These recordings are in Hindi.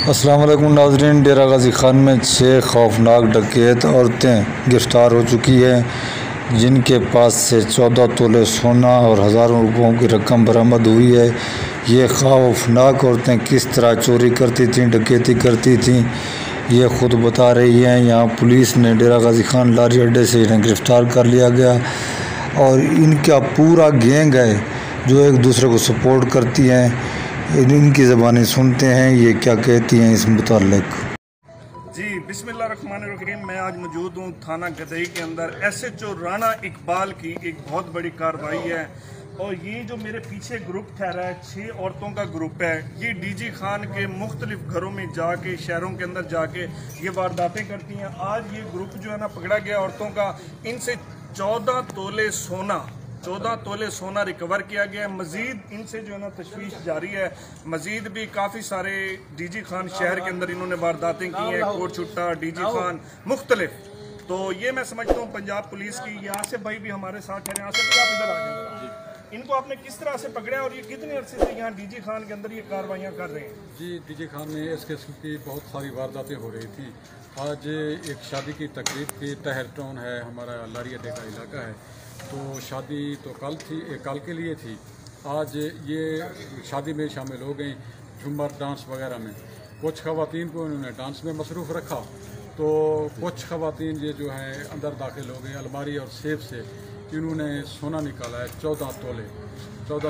अस्सलाम वालेकुम नाज़रीन। डेरा गाज़ी ख़ान में 6 खौफनाक डकैत औरतें गिरफ़्तार हो चुकी हैं, जिनके पास से 14 तोले सोना और हज़ारों रुपयों की रकम बरामद हुई है। ये खौफनाक औरतें किस तरह चोरी करती थीं, डकैती करती थीं, ये ख़ुद बता रही हैं। यहाँ पुलिस ने डेरा गाज़ी ख़ान लारी अड्डे से इन्हें गिरफ़्तार कर लिया गया और इनका पूरा गैंग है जो एक दूसरे को सपोर्ट करती हैं। इनकी ज़बानी सुनते हैं ये क्या कहती हैं इस मुताल्लिक। जी बिस्मिल्लाहिर्रहमानिर्रहीम। मैं आज मौजूद हूँ थाना गदई के अंदर। SHO राणा इकबाल की एक बहुत बड़ी कार्रवाई है और ये जो मेरे पीछे ग्रुप ठहरा है 6 औरतों का ग्रुप है। ये DG खान के मुख्तलिफ घरों में जाके, शहरों के अंदर जाके ये वारदातें करती हैं। आज ये ग्रुप जो है ना पकड़ा गया औरतों का, इनसे 14 तोले सोना रिकवर किया गया है। मजीद इनसे जो है ना तशवीश जारी है। मजीद भी काफ़ी सारे DG खान शहर के अंदर इन्होंने वारदातें की हैं, कोट छुट्टा, DG खान मुख्तलिफ। तो ये मैं समझता हूँ पंजाब पुलिस की, ये आसिफ भाई भी हमारे साथ ठहरे। आसिफ भाई आप इधर आ जाए। इनको आपने किस तरह से पकड़ा और ये कितने अरसे से यहाँ DG खान के अंदर ये कार्रवाइयाँ कर रहे हैं? जी, DG खान में इस किस्म की बहुत सारी वारदातें हो रही थी। आज एक शादी की तकरीब थी, तहर टाउन है, हमारा लारी अड्डे का इलाका है। तो शादी तो कल के लिए थी। आज ये शादी में शामिल हो गई, झूमर डांस वगैरह में। कुछ ख़वातीन को इन्होंने डांस में मसरूफ़ रखा, तो कुछ ख़वातीन ये जो है अंदर दाखिल हो गई। अलमारी और सेफ से इन्होंने सोना निकाला है 14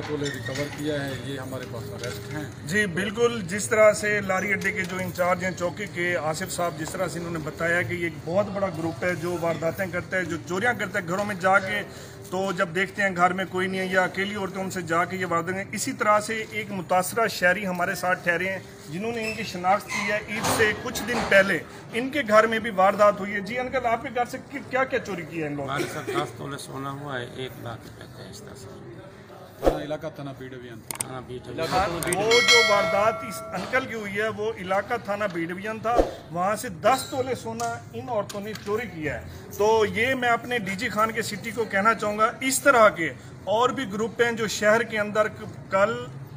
तोले रिकवर किया है। ये हमारे पास अरेस्ट हैं। जी बिल्कुल, जिस तरह से लारी अड्डे के जो इंचार्ज हैं चौकी के आसिफ साहब, जिस तरह से इन्होंने बताया कि ये एक बहुत बड़ा ग्रुप है जो वारदातें करता है, जो चोरियां करता है घरों में जाके। तो जब देखते हैं घर में कोई नहीं है या अकेली औरतें, उनसे जाके ये वारदातें। इसी तरह से एक मुतासरा शहरी हमारे साथ ठहरे हैं जिन्होंने इनकी शनाख्त की है। ईद से कुछ दिन पहले इनके घर में भी वारदात हुई है। जी अंकल, आपके घर से क्या क्या चोरी की है इन लोगों ने? 10 तोले सोना हुआ है, 1 लाख रुपए का इस्ता सर। इलाका थाना बीडवियन। वो जो वारदात इस अंकल की हुई है वो इलाका थाना बीडवियन था। वहाँ से 10 तोले सोना इन औरतों ने चोरी किया है। तो ये मैं अपने DG खान के सिटी को कहना चाहूँगा, इस तरह के और भी ग्रुप हैं जो शहर के अंदर कल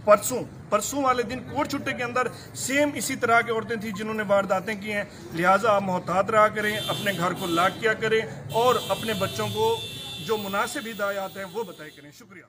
परसों वाले दिन कोट छुट्टे के अंदर सेम इसी तरह की औरतें थी जिन्होंने वारदातें की हैं। लिहाजा आप मोहतात रहा करें, अपने घर को लॉक किया करें और अपने बच्चों को जो मुनासिब हिदायत हैं वो बताया करें। शुक्रिया।